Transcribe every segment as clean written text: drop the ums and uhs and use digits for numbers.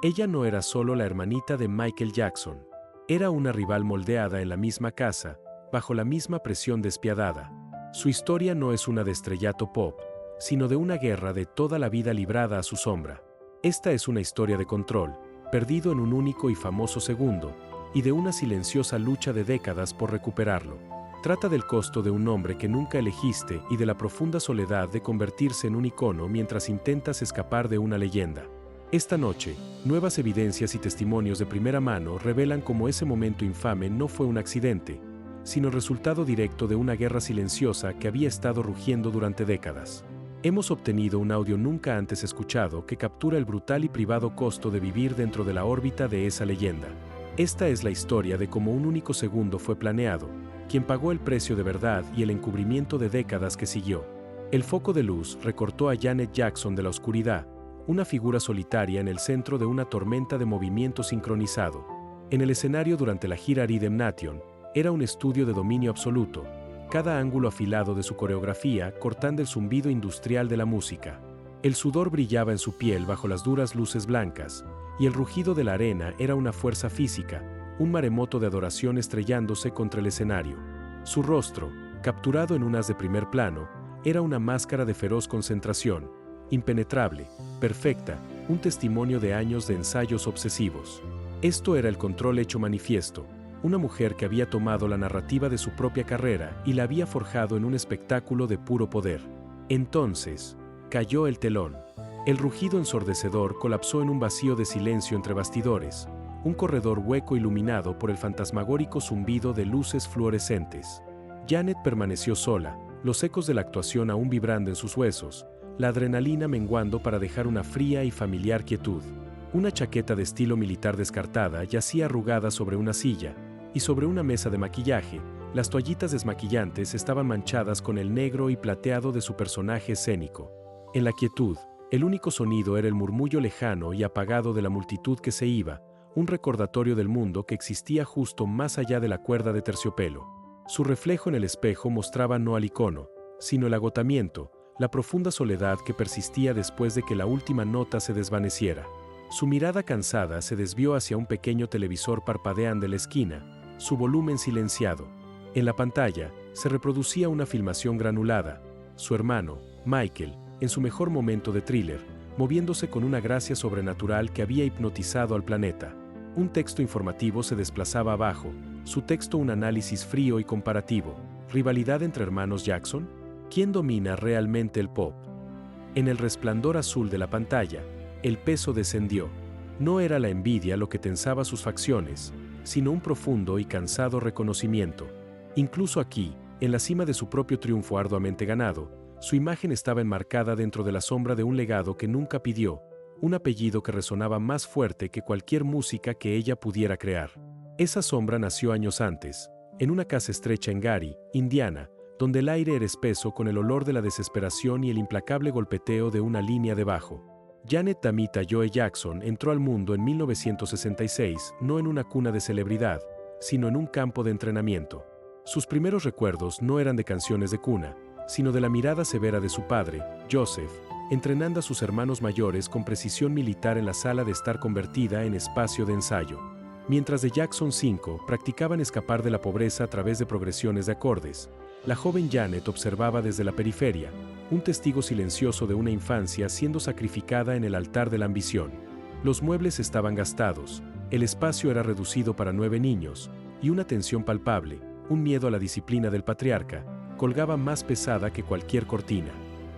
Ella no era solo la hermanita de Michael Jackson. Era una rival moldeada en la misma casa, bajo la misma presión despiadada. Su historia no es una de estrellato pop, sino de una guerra de toda la vida librada a su sombra. Esta es una historia de control, perdido en un único y famoso segundo, y de una silenciosa lucha de décadas por recuperarlo. Trata del costo de un hombre que nunca elegiste y de la profunda soledad de convertirse en un icono mientras intentas escapar de una leyenda. Esta noche, nuevas evidencias y testimonios de primera mano revelan cómo ese momento infame no fue un accidente, sino resultado directo de una guerra silenciosa que había estado rugiendo durante décadas. Hemos obtenido un audio nunca antes escuchado que captura el brutal y privado costo de vivir dentro de la órbita de esa leyenda. Esta es la historia de cómo un único segundo fue planeado, quien pagó el precio de verdad y el encubrimiento de décadas que siguió. El foco de luz recortó a Janet Jackson de la oscuridad, una figura solitaria en el centro de una tormenta de movimiento sincronizado. En el escenario durante la gira Rhythm Nation, era un estudio de dominio absoluto, cada ángulo afilado de su coreografía cortando el zumbido industrial de la música. El sudor brillaba en su piel bajo las duras luces blancas, y el rugido de la arena era una fuerza física, un maremoto de adoración estrellándose contra el escenario. Su rostro, capturado en un haz de primer plano, era una máscara de feroz concentración, impenetrable, perfecta, un testimonio de años de ensayos obsesivos. Esto era el control hecho manifiesto, una mujer que había tomado la narrativa de su propia carrera y la había forjado en un espectáculo de puro poder. Entonces, cayó el telón. El rugido ensordecedor colapsó en un vacío de silencio entre bastidores, un corredor hueco iluminado por el fantasmagórico zumbido de luces fluorescentes. Janet permaneció sola, los ecos de la actuación aún vibrando en sus huesos, la adrenalina menguando para dejar una fría y familiar quietud. Una chaqueta de estilo militar descartada yacía arrugada sobre una silla, y sobre una mesa de maquillaje, las toallitas desmaquillantes estaban manchadas con el negro y plateado de su personaje escénico. En la quietud, el único sonido era el murmullo lejano y apagado de la multitud que se iba, un recordatorio del mundo que existía justo más allá de la cuerda de terciopelo. Su reflejo en el espejo mostraba no al icono, sino el agotamiento, la profunda soledad que persistía después de que la última nota se desvaneciera. Su mirada cansada se desvió hacia un pequeño televisor parpadeante en la esquina, su volumen silenciado. En la pantalla, se reproducía una filmación granulada, su hermano, Michael, en su mejor momento de thriller, moviéndose con una gracia sobrenatural que había hipnotizado al planeta. Un texto informativo se desplazaba abajo, su texto un análisis frío y comparativo. ¿Rivalidad entre hermanos Jackson? ¿Quién domina realmente el pop? En el resplandor azul de la pantalla, el peso descendió. No era la envidia lo que tensaba sus facciones, sino un profundo y cansado reconocimiento. Incluso aquí, en la cima de su propio triunfo arduamente ganado, su imagen estaba enmarcada dentro de la sombra de un legado que nunca pidió, un apellido que resonaba más fuerte que cualquier música que ella pudiera crear. Esa sombra nació años antes, en una casa estrecha en Gary, Indiana, donde el aire era espeso con el olor de la desesperación y el implacable golpeteo de una línea de bajo. Janet Tamita Joe Jackson entró al mundo en 1966, no en una cuna de celebridad, sino en un campo de entrenamiento. Sus primeros recuerdos no eran de canciones de cuna, sino de la mirada severa de su padre, Joseph, entrenando a sus hermanos mayores con precisión militar en la sala de estar convertida en espacio de ensayo. Mientras The Jackson 5 practicaban escapar de la pobreza a través de progresiones de acordes, la joven Janet observaba desde la periferia, un testigo silencioso de una infancia siendo sacrificada en el altar de la ambición. Los muebles estaban gastados, el espacio era reducido para 9 niños, y una tensión palpable, un miedo a la disciplina del patriarca, colgaba más pesada que cualquier cortina.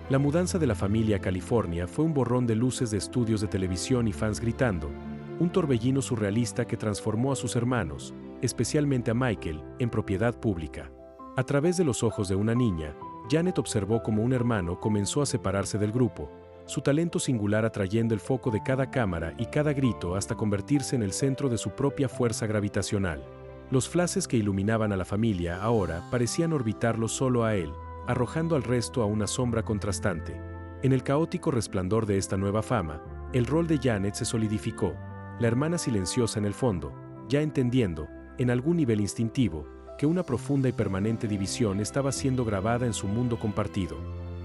La mudanza de la familia a California fue un borrón de luces de estudios de televisión y fans gritando, un torbellino surrealista que transformó a sus hermanos, especialmente a Michael, en propiedad pública. A través de los ojos de una niña, Janet observó cómo un hermano comenzó a separarse del grupo, su talento singular atrayendo el foco de cada cámara y cada grito hasta convertirse en el centro de su propia fuerza gravitacional. Los flashes que iluminaban a la familia ahora parecían orbitarlo solo a él, arrojando al resto a una sombra contrastante. En el caótico resplandor de esta nueva fama, el rol de Janet se solidificó, la hermana silenciosa en el fondo, ya entendiendo, en algún nivel instintivo, que una profunda y permanente división estaba siendo grabada en su mundo compartido.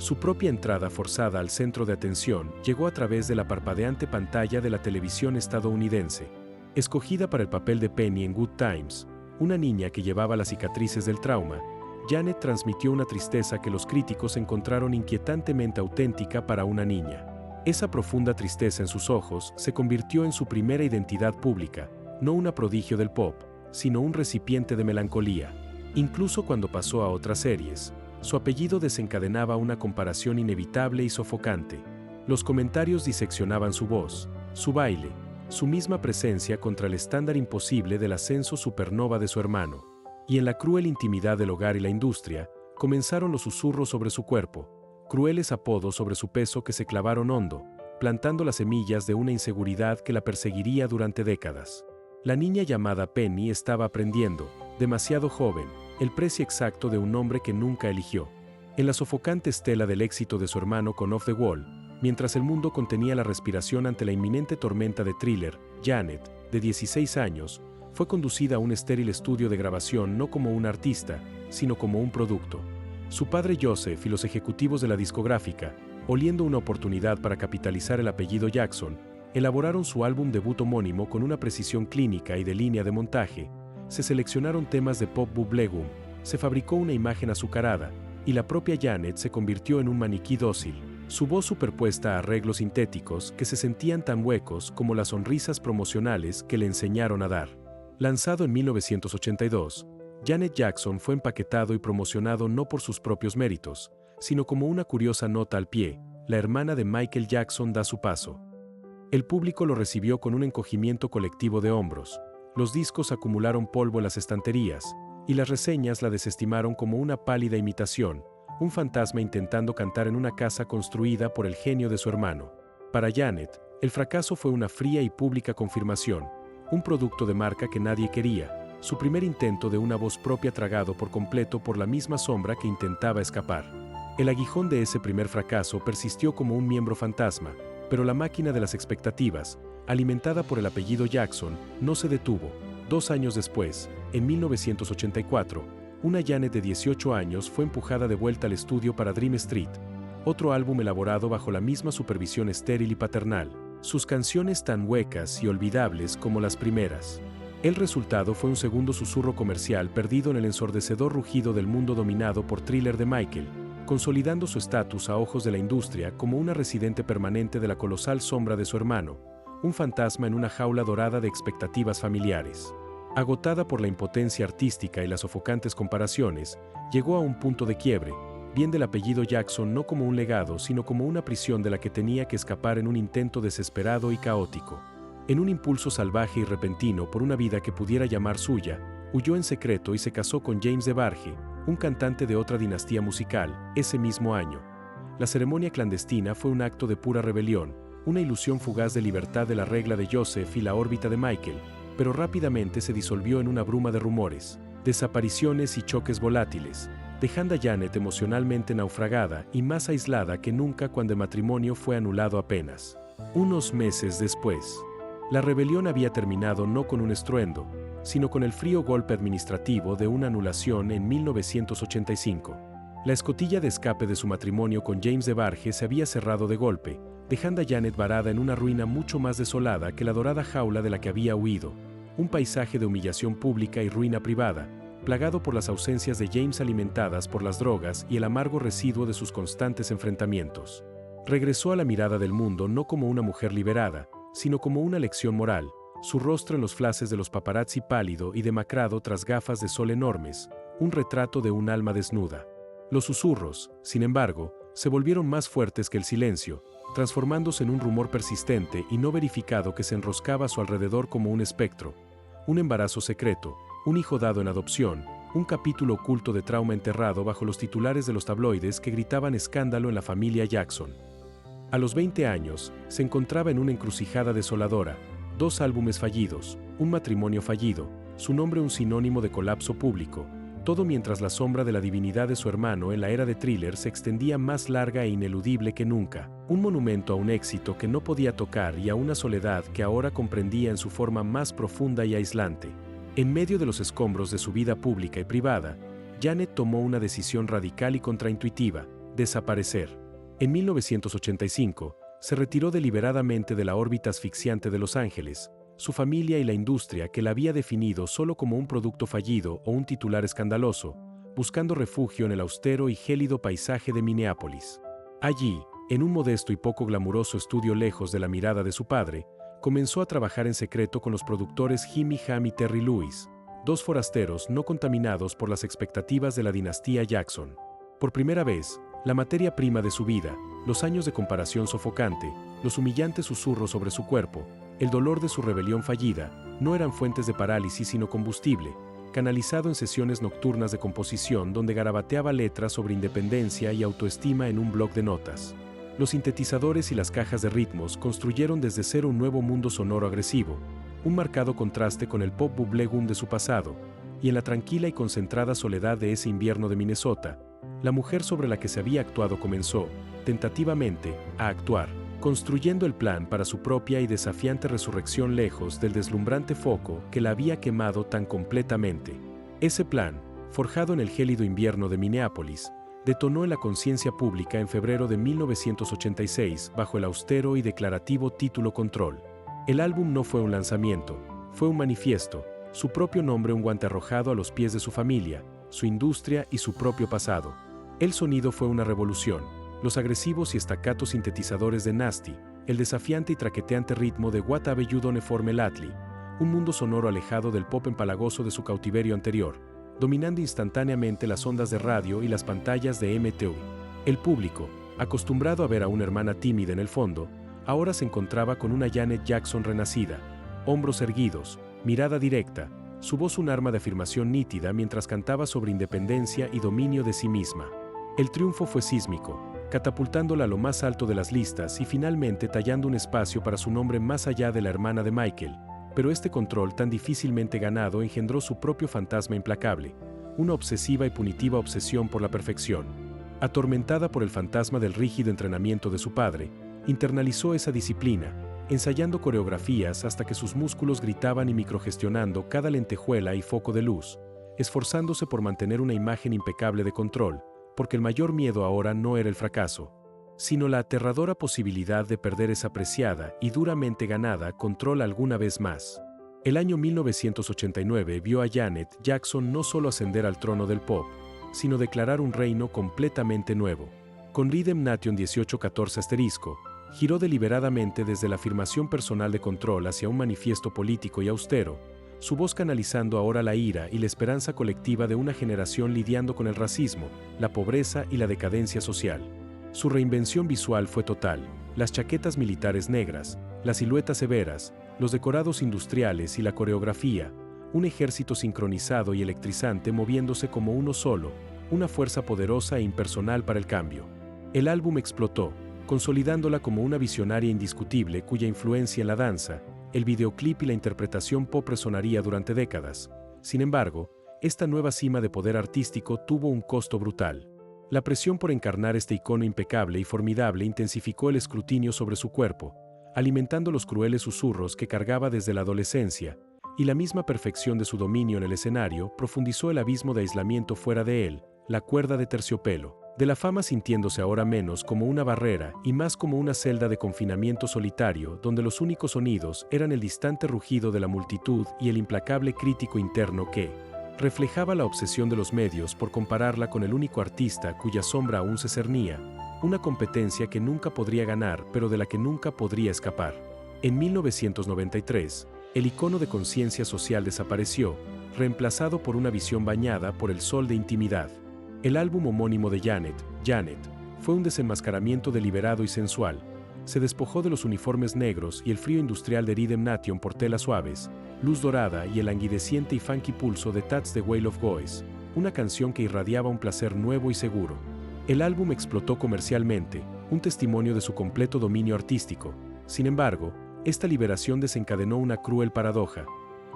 Su propia entrada forzada al centro de atención llegó a través de la parpadeante pantalla de la televisión estadounidense. Escogida para el papel de Penny en Good Times, una niña que llevaba las cicatrices del trauma, Janet transmitió una tristeza que los críticos encontraron inquietantemente auténtica para una niña. Esa profunda tristeza en sus ojos se convirtió en su primera identidad pública, no una prodigio del pop, sino un recipiente de melancolía. Incluso cuando pasó a otras series, su apellido desencadenaba una comparación inevitable y sofocante. Los comentarios diseccionaban su voz, su baile, su misma presencia contra el estándar imposible del ascenso supernova de su hermano. Y en la cruel intimidad del hogar y la industria, comenzaron los susurros sobre su cuerpo, crueles apodos sobre su peso que se clavaron hondo, plantando las semillas de una inseguridad que la perseguiría durante décadas. La niña llamada Penny estaba aprendiendo, demasiado joven, el precio exacto de un hombre que nunca eligió. En la sofocante estela del éxito de su hermano con Off the Wall, mientras el mundo contenía la respiración ante la inminente tormenta de Thriller, Janet, de 16 años, fue conducida a un estéril estudio de grabación no como una artista, sino como un producto. Su padre Joseph y los ejecutivos de la discográfica, oliendo una oportunidad para capitalizar el apellido Jackson, elaboraron su álbum debut homónimo con una precisión clínica y de línea de montaje. Se seleccionaron temas de pop bubblegum, se fabricó una imagen azucarada, y la propia Janet se convirtió en un maniquí dócil, su voz superpuesta a arreglos sintéticos que se sentían tan huecos como las sonrisas promocionales que le enseñaron a dar. Lanzado en 1982, Janet Jackson fue empaquetado y promocionado no por sus propios méritos, sino como una curiosa nota al pie: la hermana de Michael Jackson da su paso. El público lo recibió con un encogimiento colectivo de hombros. Los discos acumularon polvo en las estanterías, y las reseñas la desestimaron como una pálida imitación, un fantasma intentando cantar en una casa construida por el genio de su hermano. Para Janet, el fracaso fue una fría y pública confirmación, un producto de marca que nadie quería, su primer intento de una voz propia tragado por completo por la misma sombra que intentaba escapar. El aguijón de ese primer fracaso persistió como un miembro fantasma, pero la máquina de las expectativas, alimentada por el apellido Jackson, no se detuvo. 2 años después, en 1984, una Janet de 18 años fue empujada de vuelta al estudio para Dream Street, otro álbum elaborado bajo la misma supervisión estéril y paternal, sus canciones tan huecas y olvidables como las primeras. El resultado fue un segundo susurro comercial perdido en el ensordecedor rugido del mundo dominado por Thriller de Michael, consolidando su estatus a ojos de la industria como una residente permanente de la colosal sombra de su hermano, un fantasma en una jaula dorada de expectativas familiares. Agotada por la impotencia artística y las sofocantes comparaciones, llegó a un punto de quiebre, viendo el apellido Jackson no como un legado sino como una prisión de la que tenía que escapar en un intento desesperado y caótico. En un impulso salvaje y repentino por una vida que pudiera llamar suya, huyó en secreto y se casó con James DeBarge, un cantante de otra dinastía musical, ese mismo año. La ceremonia clandestina fue un acto de pura rebelión, una ilusión fugaz de libertad de la regla de Joseph y la órbita de Michael, pero rápidamente se disolvió en una bruma de rumores, desapariciones y choques volátiles, dejando a Janet emocionalmente naufragada y más aislada que nunca cuando el matrimonio fue anulado apenas unos meses después. La rebelión había terminado no con un estruendo, sino con el frío golpe administrativo de una anulación en 1985. La escotilla de escape de su matrimonio con James DeBarge se había cerrado de golpe, dejando a Janet varada en una ruina mucho más desolada que la dorada jaula de la que había huido, un paisaje de humillación pública y ruina privada, plagado por las ausencias de James alimentadas por las drogas y el amargo residuo de sus constantes enfrentamientos. Regresó a la mirada del mundo no como una mujer liberada, sino como una lección moral, su rostro en los flashes de los paparazzi pálido y demacrado tras gafas de sol enormes, un retrato de un alma desnuda. Los susurros, sin embargo, se volvieron más fuertes que el silencio, transformándose en un rumor persistente y no verificado que se enroscaba a su alrededor como un espectro. Un embarazo secreto, un hijo dado en adopción, un capítulo oculto de trauma enterrado bajo los titulares de los tabloides que gritaban escándalo en la familia Jackson. A los 20 años, se encontraba en una encrucijada desoladora, 2 álbumes fallidos, un matrimonio fallido, su nombre un sinónimo de colapso público, todo mientras la sombra de la divinidad de su hermano en la era de Thriller se extendía más larga e ineludible que nunca, un monumento a un éxito que no podía tocar y a una soledad que ahora comprendía en su forma más profunda y aislante. En medio de los escombros de su vida pública y privada, Janet tomó una decisión radical y contraintuitiva: desaparecer. En 1985, se retiró deliberadamente de la órbita asfixiante de Los Ángeles, su familia y la industria que la había definido solo como un producto fallido o un titular escandaloso, buscando refugio en el austero y gélido paisaje de Minneapolis. Allí, en un modesto y poco glamuroso estudio lejos de la mirada de su padre, comenzó a trabajar en secreto con los productores Jimmy Ham y Terry Lewis, dos forasteros no contaminados por las expectativas de la dinastía Jackson. Por primera vez, la materia prima de su vida, los años de comparación sofocante, los humillantes susurros sobre su cuerpo, el dolor de su rebelión fallida, no eran fuentes de parálisis sino combustible, canalizado en sesiones nocturnas de composición donde garabateaba letras sobre independencia y autoestima en un bloc de notas. Los sintetizadores y las cajas de ritmos construyeron desde cero un nuevo mundo sonoro agresivo, un marcado contraste con el pop bubblegum de su pasado, y en la tranquila y concentrada soledad de ese invierno de Minnesota, la mujer sobre la que se había actuado comenzó, tentativamente, a actuar, construyendo el plan para su propia y desafiante resurrección lejos del deslumbrante foco que la había quemado tan completamente. Ese plan, forjado en el gélido invierno de Minneapolis, detonó en la conciencia pública en febrero de 1986 bajo el austero y declarativo título Control. El álbum no fue un lanzamiento, fue un manifiesto, su propio nombre un guante arrojado a los pies de su familia, su industria y su propio pasado. El sonido fue una revolución, los agresivos y estacatos sintetizadores de Nasty, el desafiante y traqueteante ritmo de What Have You Done For Me Lately, un mundo sonoro alejado del pop empalagoso de su cautiverio anterior, dominando instantáneamente las ondas de radio y las pantallas de MTV. El público, acostumbrado a ver a una hermana tímida en el fondo, ahora se encontraba con una Janet Jackson renacida, hombros erguidos, mirada directa, su voz un arma de afirmación nítida mientras cantaba sobre independencia y dominio de sí misma. El triunfo fue sísmico, catapultándola a lo más alto de las listas y finalmente tallando un espacio para su nombre más allá de la hermana de Michael, pero este control tan difícilmente ganado engendró su propio fantasma implacable, una obsesiva y punitiva obsesión por la perfección. Atormentada por el fantasma del rígido entrenamiento de su padre, internalizó esa disciplina, ensayando coreografías hasta que sus músculos gritaban y microgestionando cada lentejuela y foco de luz, esforzándose por mantener una imagen impecable de control, porque el mayor miedo ahora no era el fracaso, sino la aterradora posibilidad de perder esa preciada y duramente ganada control alguna vez más. El año 1989 vio a Janet Jackson no solo ascender al trono del pop, sino declarar un reino completamente nuevo. Con Rhythm Nation 1814 asterisco, giró deliberadamente desde la afirmación personal de control hacia un manifiesto político y austero, su voz canalizando ahora la ira y la esperanza colectiva de una generación lidiando con el racismo, la pobreza y la decadencia social. Su reinvención visual fue total, las chaquetas militares negras, las siluetas severas, los decorados industriales y la coreografía, un ejército sincronizado y electrizante moviéndose como uno solo, una fuerza poderosa e impersonal para el cambio. El álbum explotó, consolidándola como una visionaria indiscutible cuya influencia en la danza, el videoclip y la interpretación pop resonaría durante décadas. Sin embargo, esta nueva cima de poder artístico tuvo un costo brutal. La presión por encarnar este icono impecable y formidable intensificó el escrutinio sobre su cuerpo, alimentando los crueles susurros que cargaba desde la adolescencia, y la misma perfección de su dominio en el escenario profundizó el abismo de aislamiento fuera de él, la cuerda de terciopelo, de la fama sintiéndose ahora menos como una barrera y más como una celda de confinamiento solitario donde los únicos sonidos eran el distante rugido de la multitud y el implacable crítico interno que reflejaba la obsesión de los medios por compararla con el único artista cuya sombra aún se cernía, una competencia que nunca podría ganar pero de la que nunca podría escapar. En 1993, el icono de conciencia social desapareció, reemplazado por una visión bañada por el sol de intimidad. El álbum homónimo de Janet, fue un desenmascaramiento deliberado y sensual. Se despojó de los uniformes negros y el frío industrial de Rhythm Nation por telas suaves, luz dorada y el languideciente y funky pulso de That's the Way Love Goes, una canción que irradiaba un placer nuevo y seguro. El álbum explotó comercialmente, un testimonio de su completo dominio artístico. Sin embargo, esta liberación desencadenó una cruel paradoja.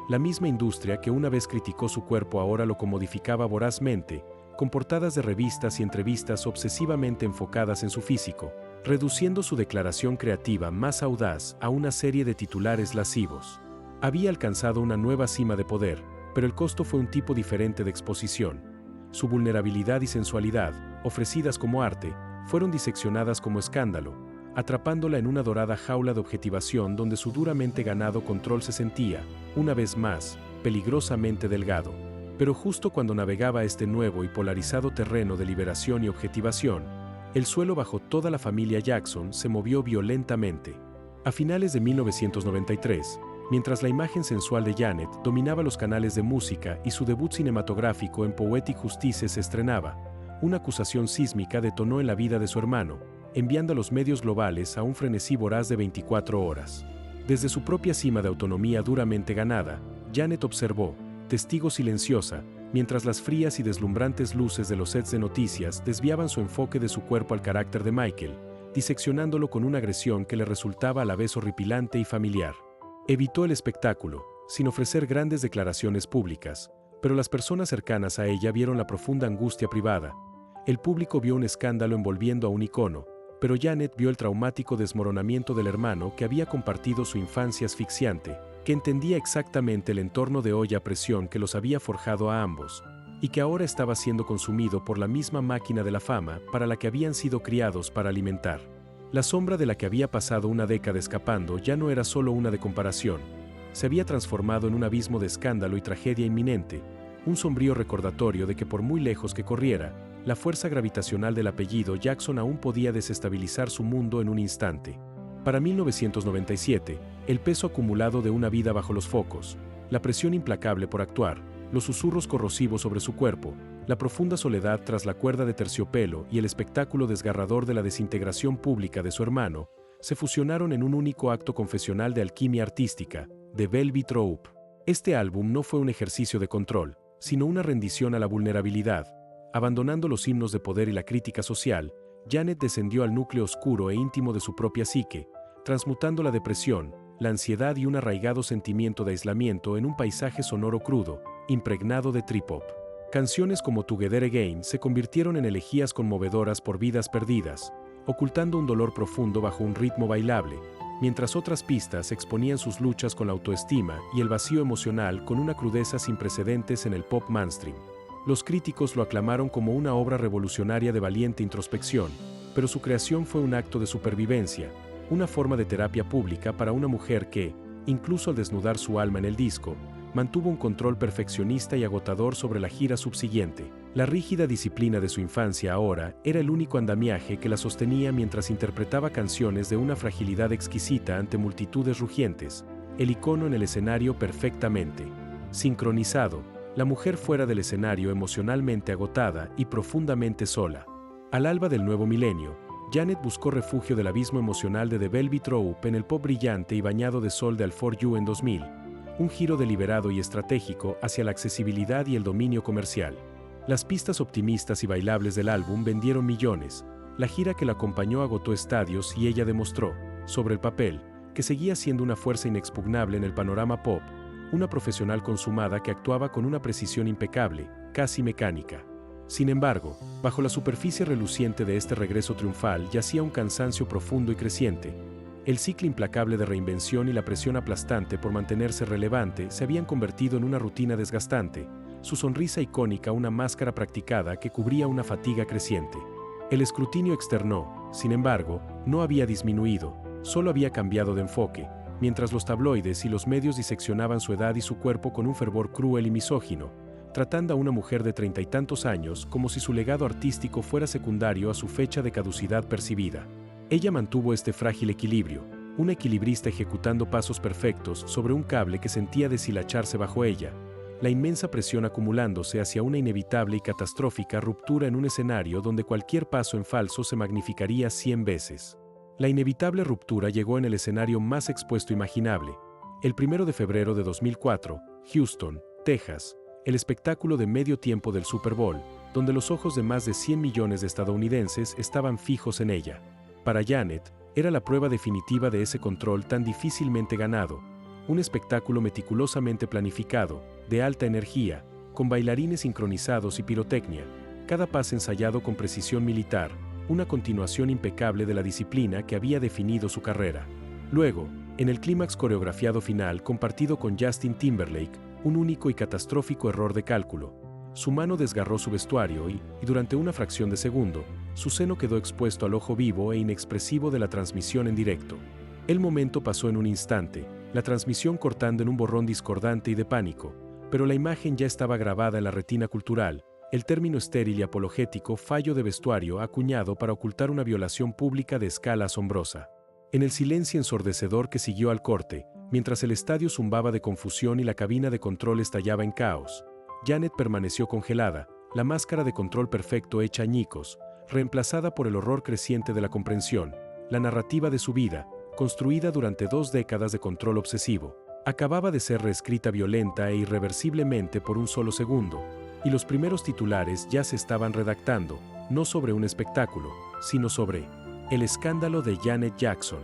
La misma industria que una vez criticó su cuerpo ahora lo comodificaba vorazmente, con portadas de revistas y entrevistas obsesivamente enfocadas en su físico, reduciendo su declaración creativa más audaz a una serie de titulares lascivos. Había alcanzado una nueva cima de poder, pero el costo fue un tipo diferente de exposición. Su vulnerabilidad y sensualidad, ofrecidas como arte, fueron diseccionadas como escándalo, atrapándola en una dorada jaula de objetivación donde su duramente ganado control se sentía, una vez más, peligrosamente delgado. Pero justo cuando navegaba este nuevo y polarizado terreno de liberación y objetivación, el suelo bajo toda la familia Jackson se movió violentamente. A finales de 1993, mientras la imagen sensual de Janet dominaba los canales de música y su debut cinematográfico en Poetic Justice se estrenaba, una acusación sísmica detonó en la vida de su hermano, enviando a los medios globales a un frenesí voraz de 24 horas. Desde su propia cima de autonomía duramente ganada, Janet observó, testigo silenciosa, mientras las frías y deslumbrantes luces de los sets de noticias desviaban su enfoque de su cuerpo al carácter de Michael, diseccionándolo con una agresión que le resultaba a la vez horripilante y familiar. Evitó el espectáculo, sin ofrecer grandes declaraciones públicas, pero las personas cercanas a ella vieron la profunda angustia privada. El público vio un escándalo envolviendo a un icono, pero Janet vio el traumático desmoronamiento del hermano que había compartido su infancia asfixiante, que entendía exactamente el entorno de olla a presión que los había forjado a ambos, y que ahora estaba siendo consumido por la misma máquina de la fama para la que habían sido criados para alimentar. La sombra de la que había pasado una década escapando ya no era solo una de comparación, se había transformado en un abismo de escándalo y tragedia inminente, un sombrío recordatorio de que por muy lejos que corriera, la fuerza gravitacional del apellido Jackson aún podía desestabilizar su mundo en un instante. Para 1997, el peso acumulado de una vida bajo los focos, la presión implacable por actuar, los susurros corrosivos sobre su cuerpo, la profunda soledad tras la cuerda de terciopelo y el espectáculo desgarrador de la desintegración pública de su hermano, se fusionaron en un único acto confesional de alquimia artística, The Velvet Rope. Este álbum no fue un ejercicio de control, sino una rendición a la vulnerabilidad. Abandonando los himnos de poder y la crítica social, Janet descendió al núcleo oscuro e íntimo de su propia psique, transmutando la depresión, la ansiedad y un arraigado sentimiento de aislamiento en un paisaje sonoro crudo, impregnado de trip-hop. Canciones como Together Again se convirtieron en elegías conmovedoras por vidas perdidas, ocultando un dolor profundo bajo un ritmo bailable, mientras otras pistas exponían sus luchas con la autoestima y el vacío emocional con una crudeza sin precedentes en el pop mainstream. Los críticos lo aclamaron como una obra revolucionaria de valiente introspección, pero su creación fue un acto de supervivencia, una forma de terapia pública para una mujer que, incluso al desnudar su alma en el disco, mantuvo un control perfeccionista y agotador sobre la gira subsiguiente. La rígida disciplina de su infancia ahora era el único andamiaje que la sostenía mientras interpretaba canciones de una fragilidad exquisita ante multitudes rugientes, el icono en el escenario perfectamente sincronizado, la mujer fuera del escenario emocionalmente agotada y profundamente sola. Al alba del nuevo milenio, Janet buscó refugio del abismo emocional de The Velvet Rope en el pop brillante y bañado de sol de All For You en 2000, un giro deliberado y estratégico hacia la accesibilidad y el dominio comercial. Las pistas optimistas y bailables del álbum vendieron millones, la gira que la acompañó agotó estadios y ella demostró, sobre el papel, que seguía siendo una fuerza inexpugnable en el panorama pop, una profesional consumada que actuaba con una precisión impecable, casi mecánica. Sin embargo, bajo la superficie reluciente de este regreso triunfal yacía un cansancio profundo y creciente. El ciclo implacable de reinvención y la presión aplastante por mantenerse relevante se habían convertido en una rutina desgastante, su sonrisa icónica una máscara practicada que cubría una fatiga creciente. El escrutinio externo, sin embargo, no había disminuido, solo había cambiado de enfoque, mientras los tabloides y los medios diseccionaban su edad y su cuerpo con un fervor cruel y misógino, tratando a una mujer de 30 y tantos años como si su legado artístico fuera secundario a su fecha de caducidad percibida. Ella mantuvo este frágil equilibrio, un equilibrista ejecutando pasos perfectos sobre un cable que sentía deshilacharse bajo ella, la inmensa presión acumulándose hacia una inevitable y catastrófica ruptura en un escenario donde cualquier paso en falso se magnificaría 100 veces. La inevitable ruptura llegó en el escenario más expuesto imaginable, el 1 de febrero de 2004, Houston, Texas, el espectáculo de medio tiempo del Super Bowl, donde los ojos de más de 100 millones de estadounidenses estaban fijos en ella. Para Janet, era la prueba definitiva de ese control tan difícilmente ganado, un espectáculo meticulosamente planificado, de alta energía, con bailarines sincronizados y pirotecnia, cada paso ensayado con precisión militar, una continuación impecable de la disciplina que había definido su carrera. Luego, en el clímax coreografiado final compartido con Justin Timberlake, un único y catastrófico error de cálculo. Su mano desgarró su vestuario y durante una fracción de segundo, su seno quedó expuesto al ojo vivo e inexpresivo de la transmisión en directo. El momento pasó en un instante, la transmisión cortando en un borrón discordante y de pánico, pero la imagen ya estaba grabada en la retina cultural, el término estéril y apologético fallo de vestuario acuñado para ocultar una violación pública de escala asombrosa. En el silencio ensordecedor que siguió al corte, mientras el estadio zumbaba de confusión y la cabina de control estallaba en caos, Janet permaneció congelada, la máscara de control perfecto hecha añicos, reemplazada por el horror creciente de la comprensión, la narrativa de su vida, construida durante 2 décadas de control obsesivo, acababa de ser reescrita violenta e irreversiblemente por un solo segundo, y los primeros titulares ya se estaban redactando, no sobre un espectáculo, sino sobre el escándalo de Janet Jackson.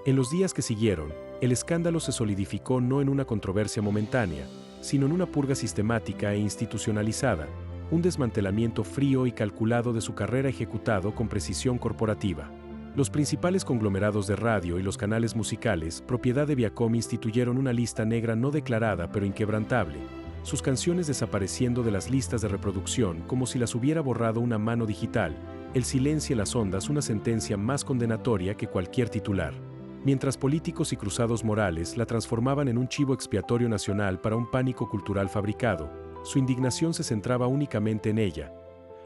En los días que siguieron, el escándalo se solidificó no en una controversia momentánea, sino en una purga sistemática e institucionalizada, un desmantelamiento frío y calculado de su carrera ejecutado con precisión corporativa. Los principales conglomerados de radio y los canales musicales, propiedad de Viacom, instituyeron una lista negra no declarada pero inquebrantable, sus canciones desapareciendo de las listas de reproducción como si las hubiera borrado una mano digital, el silencio en las ondas una sentencia más condenatoria que cualquier titular. Mientras políticos y cruzados morales la transformaban en un chivo expiatorio nacional para un pánico cultural fabricado, su indignación se centraba únicamente en ella.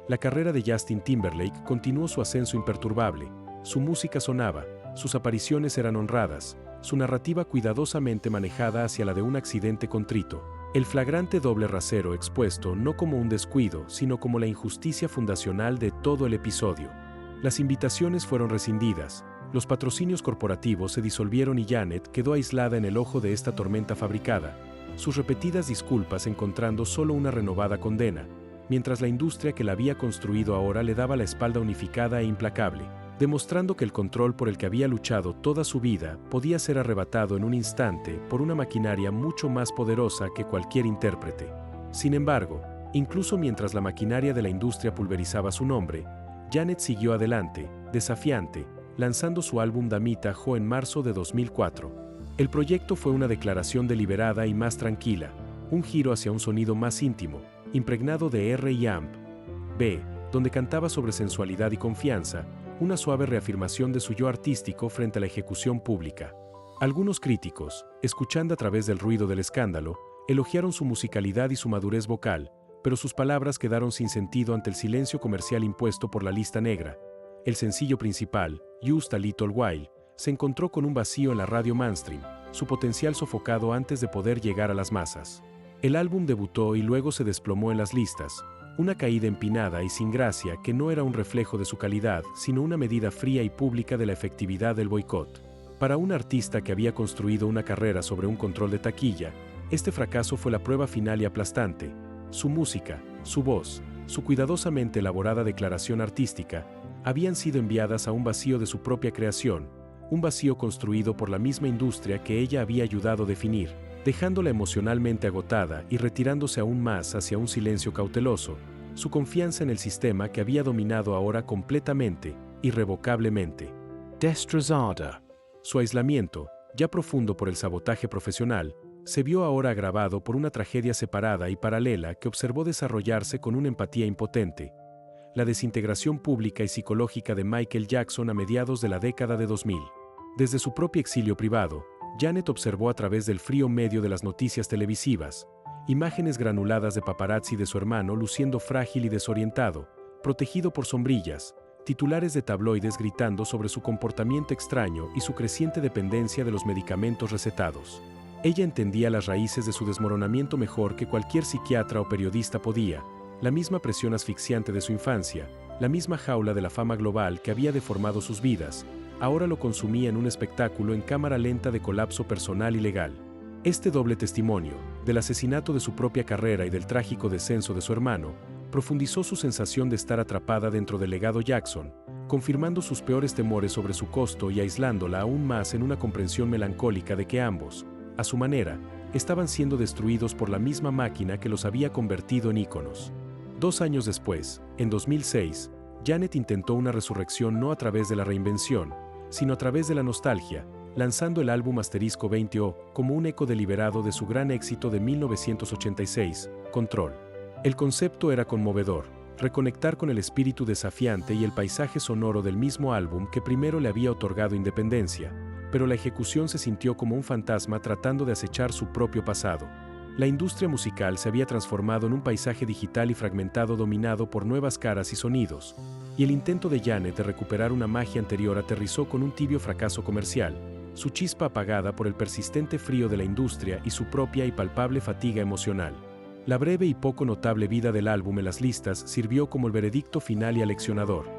La carrera de Justin Timberlake continuó su ascenso imperturbable, su música sonaba, sus apariciones eran honradas, su narrativa cuidadosamente manejada hacia la de un accidente contrito, el flagrante doble rasero expuesto no como un descuido, sino como la injusticia fundacional de todo el episodio. Las invitaciones fueron rescindidas, los patrocinios corporativos se disolvieron y Janet quedó aislada en el ojo de esta tormenta fabricada, sus repetidas disculpas encontrando solo una renovada condena, mientras la industria que la había construido ahora le daba la espalda unificada e implacable, demostrando que el control por el que había luchado toda su vida podía ser arrebatado en un instante por una maquinaria mucho más poderosa que cualquier intérprete. Sin embargo, incluso mientras la maquinaria de la industria pulverizaba su nombre, Janet siguió adelante, desafiante, lanzando su álbum Damita Jo en marzo de 2004. El proyecto fue una declaración deliberada y más tranquila, un giro hacia un sonido más íntimo, impregnado de R&B, donde cantaba sobre sensualidad y confianza, una suave reafirmación de su yo artístico frente a la ejecución pública. Algunos críticos, escuchando a través del ruido del escándalo, elogiaron su musicalidad y su madurez vocal, pero sus palabras quedaron sin sentido ante el silencio comercial impuesto por la lista negra. El sencillo principal, Just a Little While, se encontró con un vacío en la radio mainstream, su potencial sofocado antes de poder llegar a las masas. El álbum debutó y luego se desplomó en las listas, una caída empinada y sin gracia que no era un reflejo de su calidad, sino una medida fría y pública de la efectividad del boicot. Para un artista que había construido una carrera sobre un control de taquilla, este fracaso fue la prueba final y aplastante. Su música, su voz, su cuidadosamente elaborada declaración artística, habían sido enviadas a un vacío de su propia creación, un vacío construido por la misma industria que ella había ayudado a definir, dejándola emocionalmente agotada y retirándose aún más hacia un silencio cauteloso, su confianza en el sistema que había dominado ahora completamente, irrevocablemente. Destrozada. Su aislamiento, ya profundo por el sabotaje profesional, se vio ahora agravado por una tragedia separada y paralela que observó desarrollarse con una empatía impotente: la desintegración pública y psicológica de Michael Jackson a mediados de la década de 2000. Desde su propio exilio privado, Janet observó a través del frío medio de las noticias televisivas, imágenes granuladas de paparazzi de su hermano luciendo frágil y desorientado, protegido por sombrillas, titulares de tabloides gritando sobre su comportamiento extraño y su creciente dependencia de los medicamentos recetados. Ella entendía las raíces de su desmoronamiento mejor que cualquier psiquiatra o periodista podía, la misma presión asfixiante de su infancia, la misma jaula de la fama global que había deformado sus vidas, ahora lo consumía en un espectáculo en cámara lenta de colapso personal y legal. Este doble testimonio, del asesinato de su propia carrera y del trágico descenso de su hermano, profundizó su sensación de estar atrapada dentro del legado Jackson, confirmando sus peores temores sobre su costo y aislándola aún más en una comprensión melancólica de que ambos, a su manera, estaban siendo destruidos por la misma máquina que los había convertido en íconos. 2 años después, en 2006, Janet intentó una resurrección no a través de la reinvención, sino a través de la nostalgia, lanzando el álbum Asterisco 20O como un eco deliberado de su gran éxito de 1986, Control. El concepto era conmovedor: reconectar con el espíritu desafiante y el paisaje sonoro del mismo álbum que primero le había otorgado independencia, pero la ejecución se sintió como un fantasma tratando de acechar su propio pasado. La industria musical se había transformado en un paisaje digital y fragmentado dominado por nuevas caras y sonidos, y el intento de Janet de recuperar una magia anterior aterrizó con un tibio fracaso comercial, su chispa apagada por el persistente frío de la industria y su propia y palpable fatiga emocional. La breve y poco notable vida del álbum en las listas sirvió como el veredicto final y aleccionador.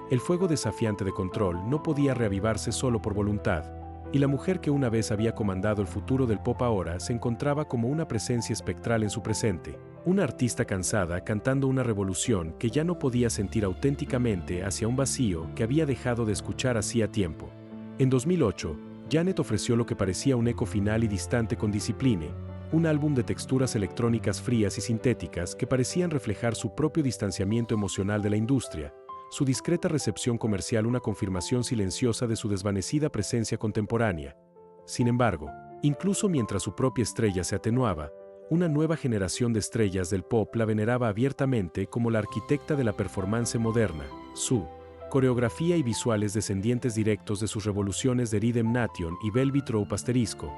El fuego desafiante de Control no podía reavivarse solo por voluntad, y la mujer que una vez había comandado el futuro del pop ahora se encontraba como una presencia espectral en su presente, una artista cansada cantando una revolución que ya no podía sentir auténticamente hacia un vacío que había dejado de escuchar hacía tiempo. En 2008, Janet ofreció lo que parecía un eco final y distante con Discipline, un álbum de texturas electrónicas frías y sintéticas que parecían reflejar su propio distanciamiento emocional de la industria, su discreta recepción comercial una confirmación silenciosa de su desvanecida presencia contemporánea. Sin embargo, incluso mientras su propia estrella se atenuaba, una nueva generación de estrellas del pop la veneraba abiertamente como la arquitecta de la performance moderna. Su coreografía y visuales descendientes directos de sus revoluciones de Rhythm Nation y Velvet Rope ***,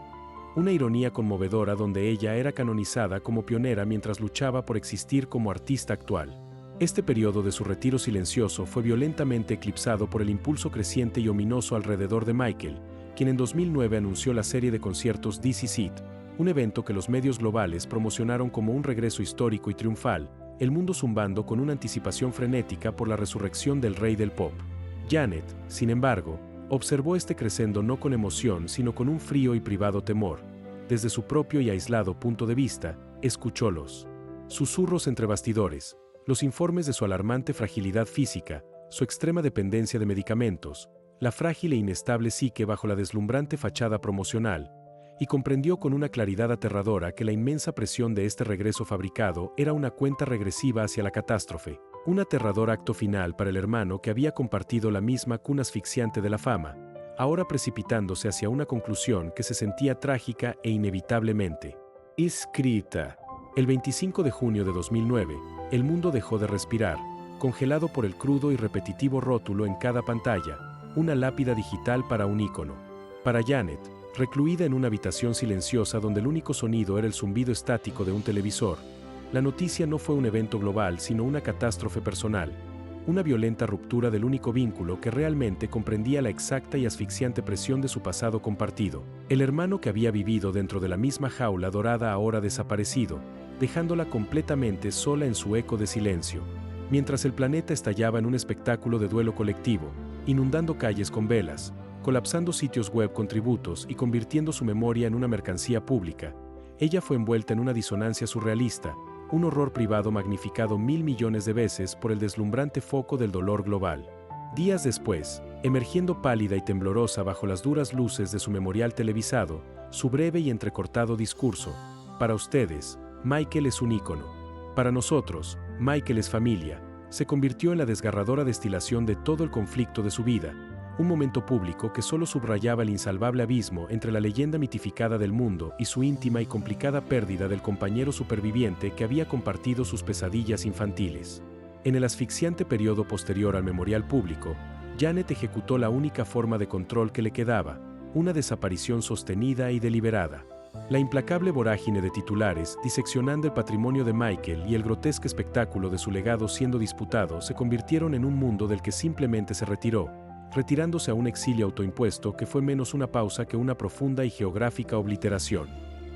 una ironía conmovedora donde ella era canonizada como pionera mientras luchaba por existir como artista actual. Este periodo de su retiro silencioso fue violentamente eclipsado por el impulso creciente y ominoso alrededor de Michael, quien en 2009 anunció la serie de conciertos This Is It, un evento que los medios globales promocionaron como un regreso histórico y triunfal, el mundo zumbando con una anticipación frenética por la resurrección del rey del pop. Janet, sin embargo, observó este crescendo no con emoción sino con un frío y privado temor. Desde su propio y aislado punto de vista, escuchó los susurros entre bastidores, los informes de su alarmante fragilidad física, su extrema dependencia de medicamentos, la frágil e inestable psique bajo la deslumbrante fachada promocional, y comprendió con una claridad aterradora que la inmensa presión de este regreso fabricado era una cuenta regresiva hacia la catástrofe, un aterrador acto final para el hermano que había compartido la misma cuna asfixiante de la fama, ahora precipitándose hacia una conclusión que se sentía trágica e inevitablemente escrita. El 25 de junio de 2009, el mundo dejó de respirar, congelado por el crudo y repetitivo rótulo en cada pantalla, una lápida digital para un ícono. Para Janet, recluida en una habitación silenciosa donde el único sonido era el zumbido estático de un televisor, la noticia no fue un evento global sino una catástrofe personal, una violenta ruptura del único vínculo que realmente comprendía la exacta y asfixiante presión de su pasado compartido, el hermano que había vivido dentro de la misma jaula dorada ahora desaparecido, dejándola completamente sola en su eco de silencio, mientras el planeta estallaba en un espectáculo de duelo colectivo, inundando calles con velas, colapsando sitios web con tributos y convirtiendo su memoria en una mercancía pública. Ella fue envuelta en una disonancia surrealista, un horror privado magnificado 1000 millones de veces por el deslumbrante foco del dolor global. Días después, emergiendo pálida y temblorosa bajo las duras luces de su memorial televisado, su breve y entrecortado discurso: para ustedes, Michael es un ícono. Para nosotros, Michael es familia, se convirtió en la desgarradora destilación de todo el conflicto de su vida, un momento público que solo subrayaba el insalvable abismo entre la leyenda mitificada del mundo y su íntima y complicada pérdida del compañero superviviente que había compartido sus pesadillas infantiles. En el asfixiante periodo posterior al memorial público, Janet ejecutó la única forma de control que le quedaba, una desaparición sostenida y deliberada. La implacable vorágine de titulares diseccionando el patrimonio de Michael y el grotesco espectáculo de su legado siendo disputado se convirtieron en un mundo del que simplemente se retiró, retirándose a un exilio autoimpuesto que fue menos una pausa que una profunda y geográfica obliteración.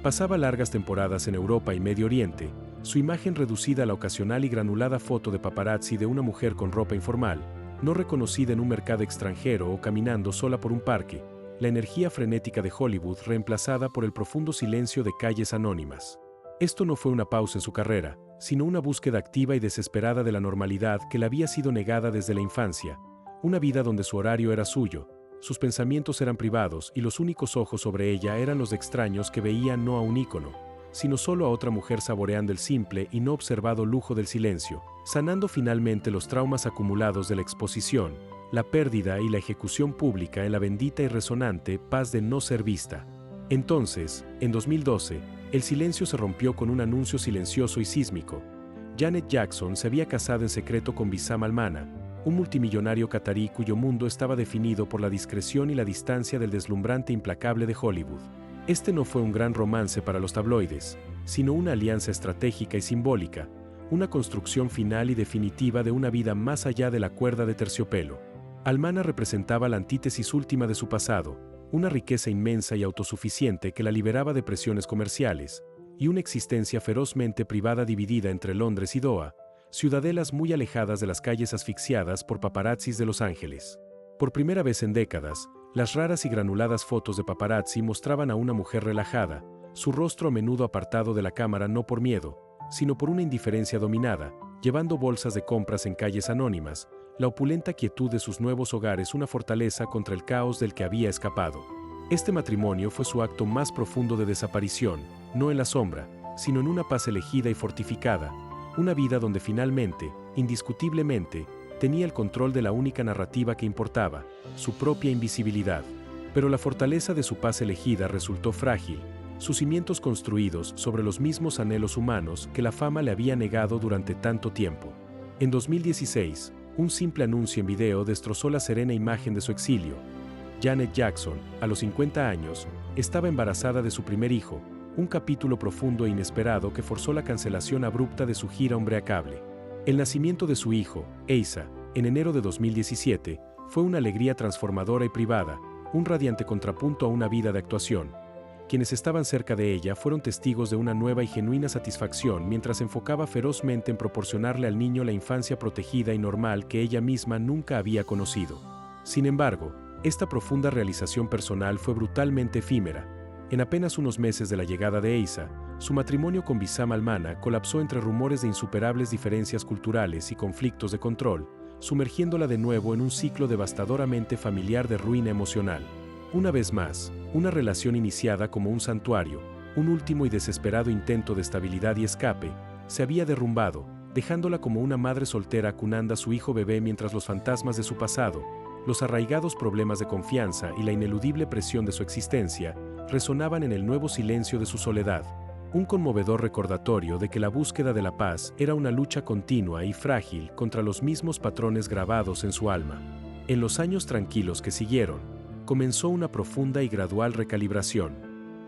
Pasaba largas temporadas en Europa y Medio Oriente, su imagen reducida a la ocasional y granulada foto de paparazzi de una mujer con ropa informal, no reconocida en un mercado extranjero o caminando sola por un parque, la energía frenética de Hollywood reemplazada por el profundo silencio de calles anónimas. Esto no fue una pausa en su carrera, sino una búsqueda activa y desesperada de la normalidad que le había sido negada desde la infancia, una vida donde su horario era suyo, sus pensamientos eran privados y los únicos ojos sobre ella eran los de extraños que veían no a un ícono, sino solo a otra mujer saboreando el simple y no observado lujo del silencio, sanando finalmente los traumas acumulados de la exposición, la pérdida y la ejecución pública en la bendita y resonante paz de no ser vista. Entonces, en 2012, el silencio se rompió con un anuncio silencioso y sísmico. Janet Jackson se había casado en secreto con Wissam Almana, un multimillonario catarí cuyo mundo estaba definido por la discreción y la distancia del deslumbrante implacable de Hollywood. Este no fue un gran romance para los tabloides, sino una alianza estratégica y simbólica, una construcción final y definitiva de una vida más allá de la cuerda de terciopelo. Almana representaba la antítesis última de su pasado, una riqueza inmensa y autosuficiente que la liberaba de presiones comerciales, y una existencia ferozmente privada dividida entre Londres y Doha, ciudadelas muy alejadas de las calles asfixiadas por paparazzis de Los Ángeles. Por primera vez en décadas, las raras y granuladas fotos de paparazzi mostraban a una mujer relajada, su rostro a menudo apartado de la cámara no por miedo, sino por una indiferencia dominada, llevando bolsas de compras en calles anónimas, la opulenta quietud de sus nuevos hogares una fortaleza contra el caos del que había escapado. Este matrimonio fue su acto más profundo de desaparición, no en la sombra, sino en una paz elegida y fortificada, una vida donde finalmente, indiscutiblemente, tenía el control de la única narrativa que importaba, su propia invisibilidad. Pero la fortaleza de su paz elegida resultó frágil, sus cimientos construidos sobre los mismos anhelos humanos que la fama le había negado durante tanto tiempo. En 2016, un simple anuncio en video destrozó la serena imagen de su exilio. Janet Jackson, a los 50 años, estaba embarazada de su primer hijo, un capítulo profundo e inesperado que forzó la cancelación abrupta de su gira hombreacable. El nacimiento de su hijo, Asa, en enero de 2017, fue una alegría transformadora y privada, un radiante contrapunto a una vida de actuación. Quienes estaban cerca de ella fueron testigos de una nueva y genuina satisfacción mientras se enfocaba ferozmente en proporcionarle al niño la infancia protegida y normal que ella misma nunca había conocido. Sin embargo, esta profunda realización personal fue brutalmente efímera. En apenas unos meses de la llegada de Asa, su matrimonio con Wissam Almana colapsó entre rumores de insuperables diferencias culturales y conflictos de control, sumergiéndola de nuevo en un ciclo devastadoramente familiar de ruina emocional. Una vez más, una relación iniciada como un santuario, un último y desesperado intento de estabilidad y escape, se había derrumbado, dejándola como una madre soltera acunando a su hijo bebé mientras los fantasmas de su pasado, los arraigados problemas de confianza y la ineludible presión de su existencia, resonaban en el nuevo silencio de su soledad. Un conmovedor recordatorio de que la búsqueda de la paz era una lucha continua y frágil contra los mismos patrones grabados en su alma. En los años tranquilos que siguieron, comenzó una profunda y gradual recalibración.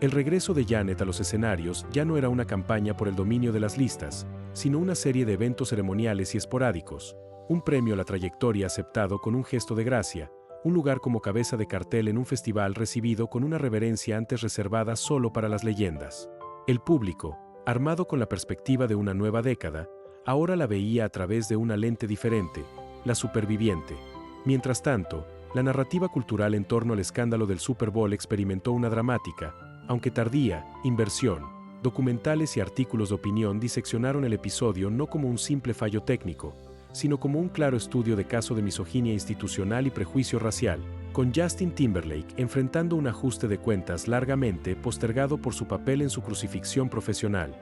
El regreso de Janet a los escenarios ya no era una campaña por el dominio de las listas, sino una serie de eventos ceremoniales y esporádicos, un premio a la trayectoria aceptado con un gesto de gracia, un lugar como cabeza de cartel en un festival recibido con una reverencia antes reservada solo para las leyendas. El público, armado con la perspectiva de una nueva década, ahora la veía a través de una lente diferente, la superviviente. Mientras tanto, la narrativa cultural en torno al escándalo del Super Bowl experimentó una dramática, aunque tardía, inversión. Documentales y artículos de opinión diseccionaron el episodio no como un simple fallo técnico, sino como un claro estudio de caso de misoginia institucional y prejuicio racial, con Justin Timberlake enfrentando un ajuste de cuentas largamente postergado por su papel en su crucifixión profesional.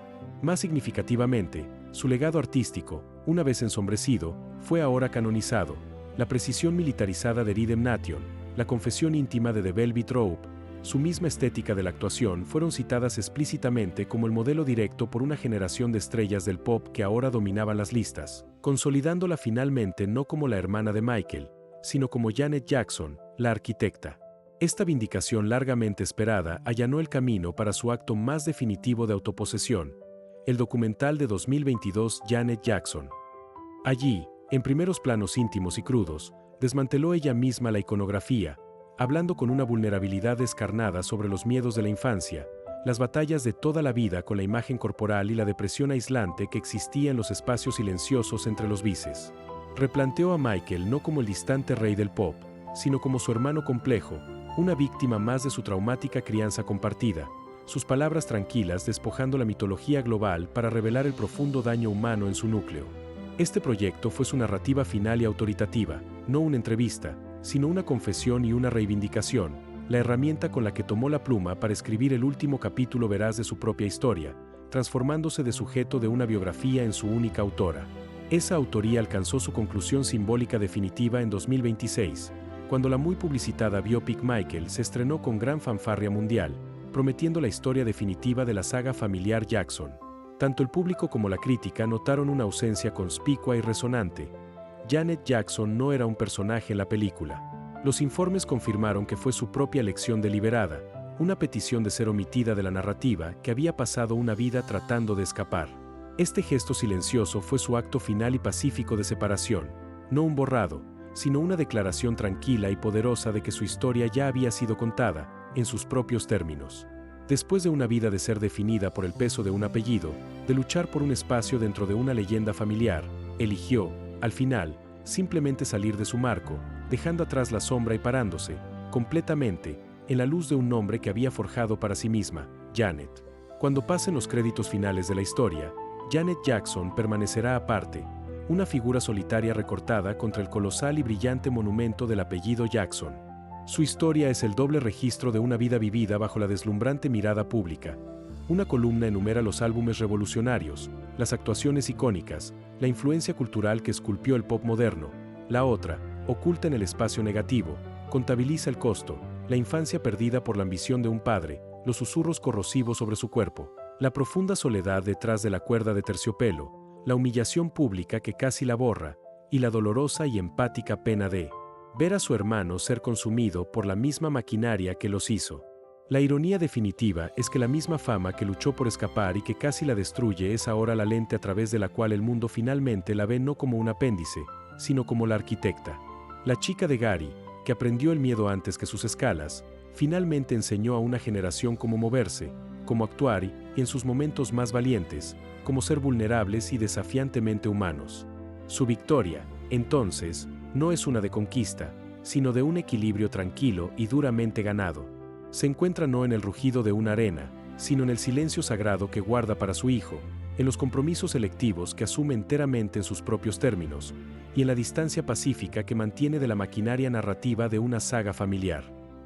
Más significativamente, su legado artístico, una vez ensombrecido, fue ahora canonizado. La precisión militarizada de Rhythm Nation, la confesión íntima de The Velvet Rope, su misma estética de la actuación fueron citadas explícitamente como el modelo directo por una generación de estrellas del pop que ahora dominaban las listas, consolidándola finalmente no como la hermana de Michael, sino como Janet Jackson, la arquitecta. Esta vindicación largamente esperada allanó el camino para su acto más definitivo de autoposesión, el documental de 2022 Janet Jackson. Allí, en primeros planos íntimos y crudos, desmanteló ella misma la iconografía, hablando con una vulnerabilidad descarnada sobre los miedos de la infancia, las batallas de toda la vida con la imagen corporal y la depresión aislante que existía en los espacios silenciosos entre los vices. Replanteó a Michael no como el distante rey del pop, sino como su hermano complejo, una víctima más de su traumática crianza compartida, sus palabras tranquilas despojando la mitología global para revelar el profundo daño humano en su núcleo. Este proyecto fue su narrativa final y autoritativa, no una entrevista, sino una confesión y una reivindicación, la herramienta con la que tomó la pluma para escribir el último capítulo veraz de su propia historia, transformándose de sujeto de una biografía en su única autora. Esa autoría alcanzó su conclusión simbólica definitiva en 2026, cuando la muy publicitada biopic Michael se estrenó con gran fanfarria mundial, prometiendo la historia definitiva de la saga familiar Jackson. Tanto el público como la crítica notaron una ausencia conspicua y resonante. Janet Jackson no era un personaje en la película. Los informes confirmaron que fue su propia elección deliberada, una petición de ser omitida de la narrativa que había pasado una vida tratando de escapar. Este gesto silencioso fue su acto final y pacífico de separación, no un borrado, sino una declaración tranquila y poderosa de que su historia ya había sido contada, en sus propios términos. Después de una vida de ser definida por el peso de un apellido, de luchar por un espacio dentro de una leyenda familiar, eligió, al final, simplemente salir de su marco, dejando atrás la sombra y parándose, completamente, en la luz de un nombre que había forjado para sí misma, Janet. Cuando pasen los créditos finales de la historia, Janet Jackson permanecerá aparte, una figura solitaria recortada contra el colosal y brillante monumento del apellido Jackson. Su historia es el doble registro de una vida vivida bajo la deslumbrante mirada pública. Una columna enumera los álbumes revolucionarios, las actuaciones icónicas, la influencia cultural que esculpió el pop moderno. La otra, oculta en el espacio negativo, contabiliza el costo, la infancia perdida por la ambición de un padre, los susurros corrosivos sobre su cuerpo, la profunda soledad detrás de la cuerda de terciopelo, la humillación pública que casi la borra, y la dolorosa y empática pena de ver a su hermano ser consumido por la misma maquinaria que los hizo. La ironía definitiva es que la misma fama que luchó por escapar y que casi la destruye es ahora la lente a través de la cual el mundo finalmente la ve no como un apéndice, sino como la arquitecta. La chica de Gary, que aprendió el miedo antes que sus escalas, finalmente enseñó a una generación cómo moverse, cómo actuar y, en sus momentos más valientes, cómo ser vulnerables y desafiantemente humanos. Su victoria, entonces, no es una de conquista, sino de un equilibrio tranquilo y duramente ganado. Se encuentra no en el rugido de una arena, sino en el silencio sagrado que guarda para su hijo, en los compromisos selectivos que asume enteramente en sus propios términos, y en la distancia pacífica que mantiene de la maquinaria narrativa de una saga familiar.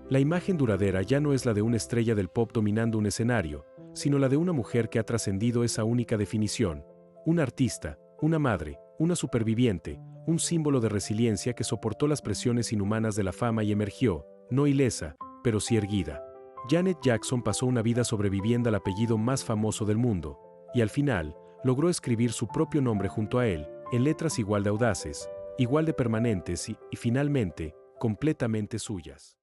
La imagen duradera ya no es la de una estrella del pop dominando un escenario, sino la de una mujer que ha trascendido esa única definición, una artista, una madre, una superviviente, un símbolo de resiliencia que soportó las presiones inhumanas de la fama y emergió, no ilesa, pero sí erguida. Janet Jackson pasó una vida sobreviviendo al apellido más famoso del mundo, y al final, logró escribir su propio nombre junto a él, en letras igual de audaces, igual de permanentes y finalmente, completamente suyas.